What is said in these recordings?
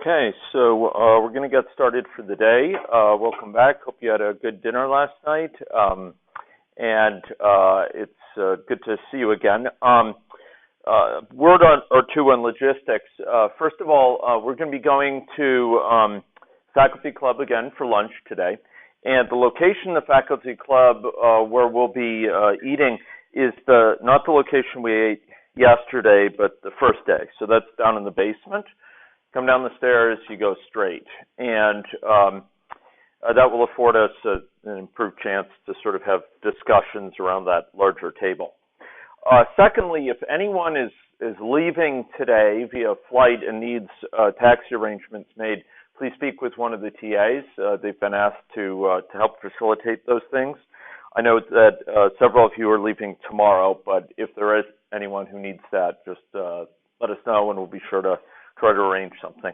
Okay, so we're going to get started for the day. Welcome back. Hope you had a good dinner last night, and it's good to see you again. Word or two on logistics. First of all, we're going to be going to Faculty Club again for lunch today, and the location of the Faculty Club where we'll be eating is not the location we ate yesterday, but the first day. So that's down in the basement. Come down the stairs, you go straight, and that will afford us an improved chance to sort of have discussions around that larger table. Secondly, if anyone is leaving today via flight and needs taxi arrangements made, please speak with one of the TAs. They've been asked to help facilitate those things. I know that several of you are leaving tomorrow, but if there is anyone who needs that, just let us know, and we'll be sure to try to arrange something.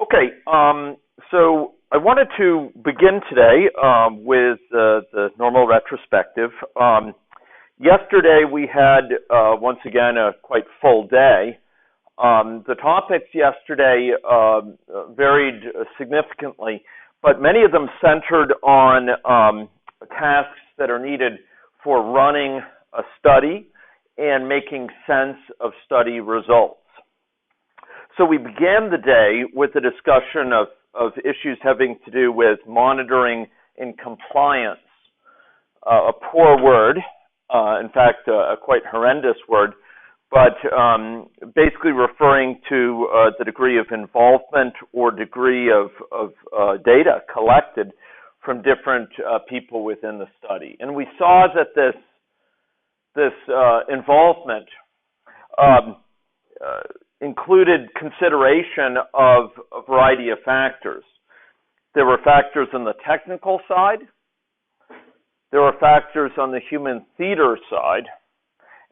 Okay, so I wanted to begin today with the normal retrospective. Yesterday we had, once again, a quite full day. The topics yesterday varied significantly, but many of them centered on tasks that are needed for running a study and making sense of study results. So we began the day with a discussion of issues having to do with monitoring and compliance, a poor word, in fact, a quite horrendous word, but basically referring to the degree of involvement or degree of data collected from different people within the study. And we saw that this involvement included consideration of a variety of factors. There were factors on the technical side, there were factors on the human theater side,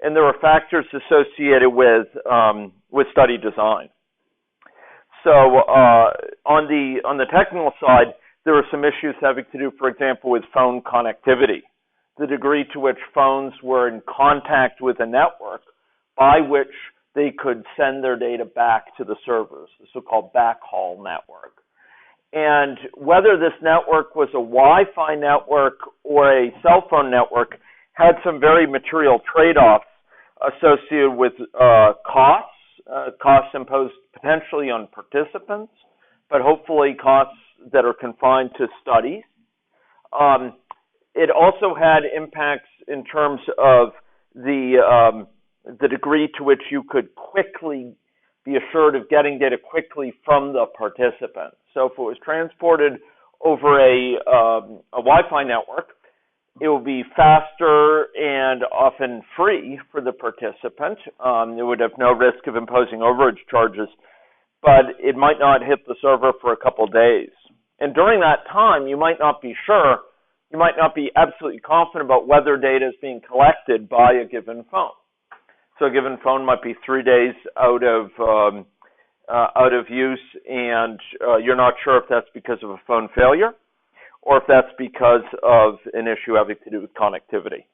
and there were factors associated with study design. So on the technical side, there were some issues having to do, for example, with phone connectivity, the degree to which phones were in contact with a network by which they could send their data back to the servers, the so-called backhaul network. And whether this network was a Wi-Fi network or a cell phone network had some very material trade-offs associated with costs imposed potentially on participants, but hopefully costs that are confined to studies. It also had impacts in terms of the degree to which you could quickly be assured of getting data quickly from the participant. So if it was transported over a Wi-Fi network, it will be faster and often free for the participant. It would have no risk of imposing overage charges, but it might not hit the server for a couple days. And during that time, you might not be sure, you might not be absolutely confident about whether data is being collected by a given phone. So a given phone might be 3 days out of use, and you're not sure if that's because of a phone failure or if that's because of an issue having to do with connectivity.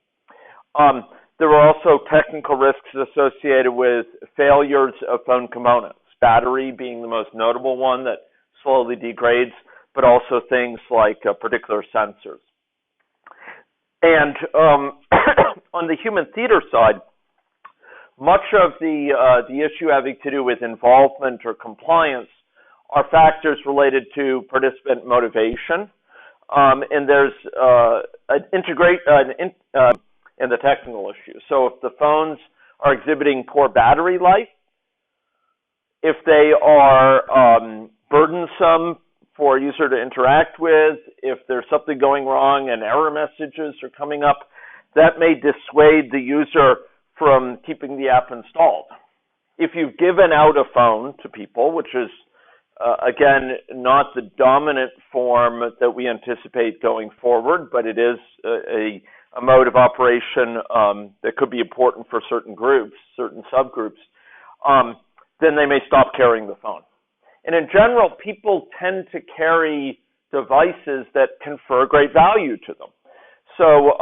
There were also technical risks associated with failures of phone components, battery being the most notable one that slowly degrades, but also things like particular sensors. And on the human theater side, much of the issue having to do with involvement or compliance are factors related to participant motivation, and there's in the technical issue. So if the phones are exhibiting poor battery life, if they are burdensome for a user to interact with, if there's something going wrong and error messages are coming up, that may dissuade the user from keeping the app installed. If you've given out a phone to people, which is, again, not the dominant form that we anticipate going forward, but it is a mode of operation that could be important for certain groups, certain subgroups, then they may stop carrying the phone. And in general, people tend to carry devices that confer great value to them. So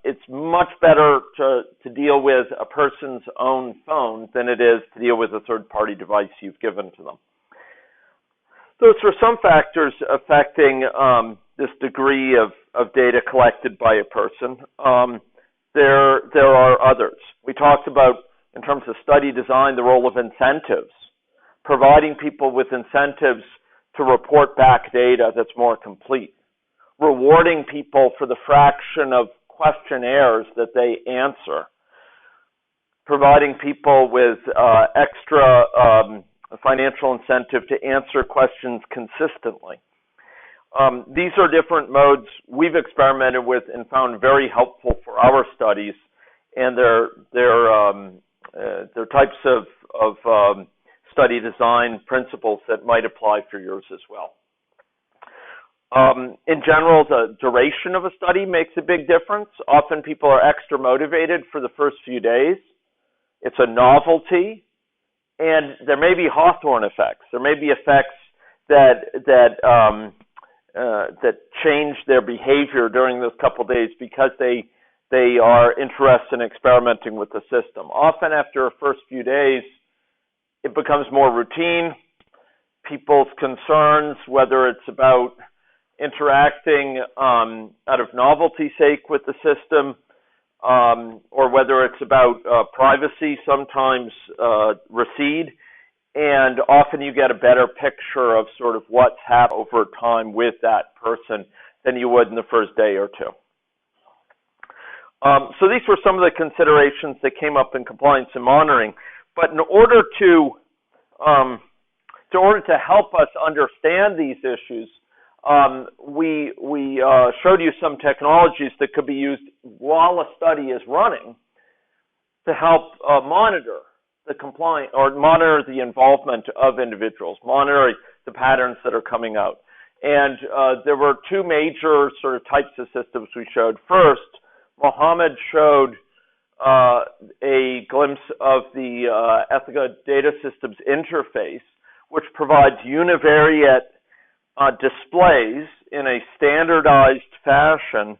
it's much better to deal with a person's own phone than it is to deal with a third-party device you've given to them. Those are some factors affecting this degree of data collected by a person. There are others. We talked about, in terms of study design, the role of incentives, providing people with incentives to report back data that's more complete, rewarding people for the fraction of questionnaires that they answer, providing people with extra financial incentive to answer questions consistently. These are different modes we've experimented with and found very helpful for our studies, and they're types of study design principles that might apply for yours as well. In general, the duration of a study makes a big difference. Often people are extra motivated for the first few days. It's a novelty, and there may be Hawthorne effects. There may be effects that change their behavior during those couple of days because they are interested in experimenting with the system. Often after the first few days, it becomes more routine. People's concerns, whether it's about interacting out of novelty's sake with the system, or whether it's about privacy, sometimes recede. And often you get a better picture of sort of what's happened over time with that person than you would in the first day or two. So these were some of the considerations that came up in compliance and monitoring. But in order to help us understand these issues, we showed you some technologies that could be used while a study is running to help monitor the compliance or monitor the involvement of individuals, monitor the patterns that are coming out. And there were two major sort of types of systems we showed. First, Mohammed showed a glimpse of the Ethica Data Systems interface, which provides univariate displays in a standardized fashion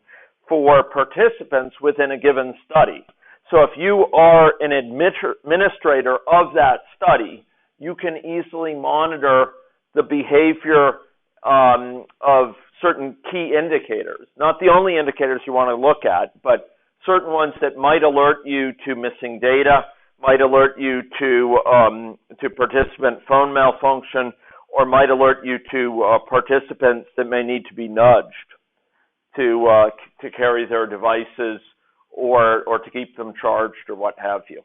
for participants within a given study. So if you are an administrator of that study, you can easily monitor the behavior of certain key indicators. Not the only indicators you want to look at, but certain ones that might alert you to missing data, might alert you to participant phone malfunction, or might alert you to participants that may need to be nudged to carry their devices or to keep them charged or what have you.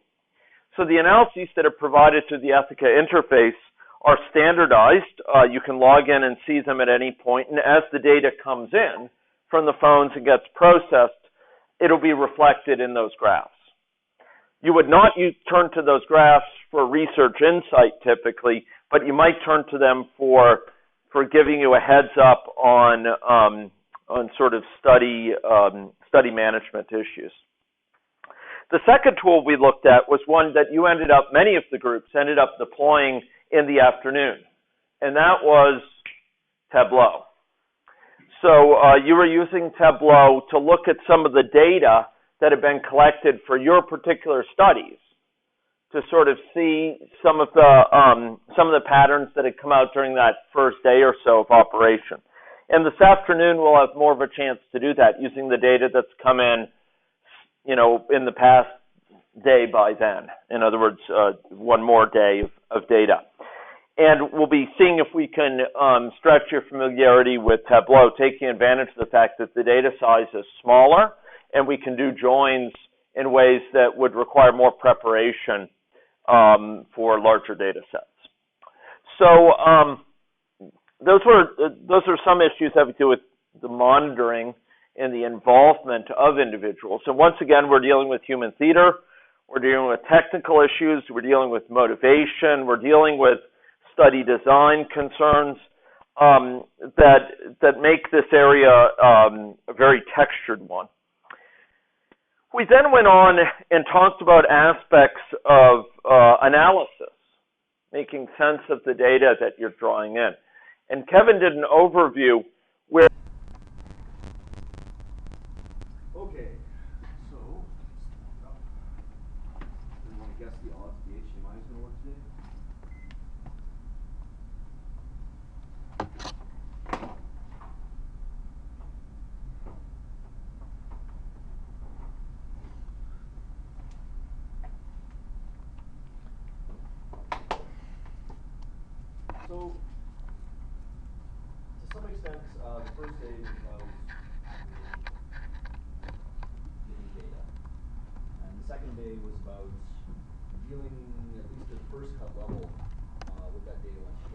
So the analyses that are provided through the Ethica interface are standardized. You can log in and see them at any point, and as the data comes in from the phones and gets processed, it'll be reflected in those graphs. You would not turn to those graphs for research insight typically, but you might turn to them for giving you a heads up on sort of study management issues. The second tool we looked at was one that many of the groups ended up deploying in the afternoon, and that was Tableau. So you were using Tableau to look at some of the data that had been collected for your particular studies, to sort of see some of the patterns that had come out during that first day or so of operation. And this afternoon we'll have more of a chance to do that using the data that's come in, in the past day by then. In other words, one more day of data. And we'll be seeing if we can stretch your familiarity with Tableau, taking advantage of the fact that the data size is smaller and we can do joins in ways that would require more preparation for larger data sets. So those are some issues having to do with the monitoring and the involvement of individuals. So once again, we're dealing with human theater, we're dealing with technical issues, we're dealing with motivation, we're dealing with study design concerns that make this area a very textured one. We then went on and talked about aspects of analysis, making sense of the data that you're drawing in. And Kevin did an overview where... Okay, so, you want to guess the odds the HDMI is going to work today? So, to some extent, the first day was about getting data. And the second day was about dealing, at least at the first cut level, with that data once you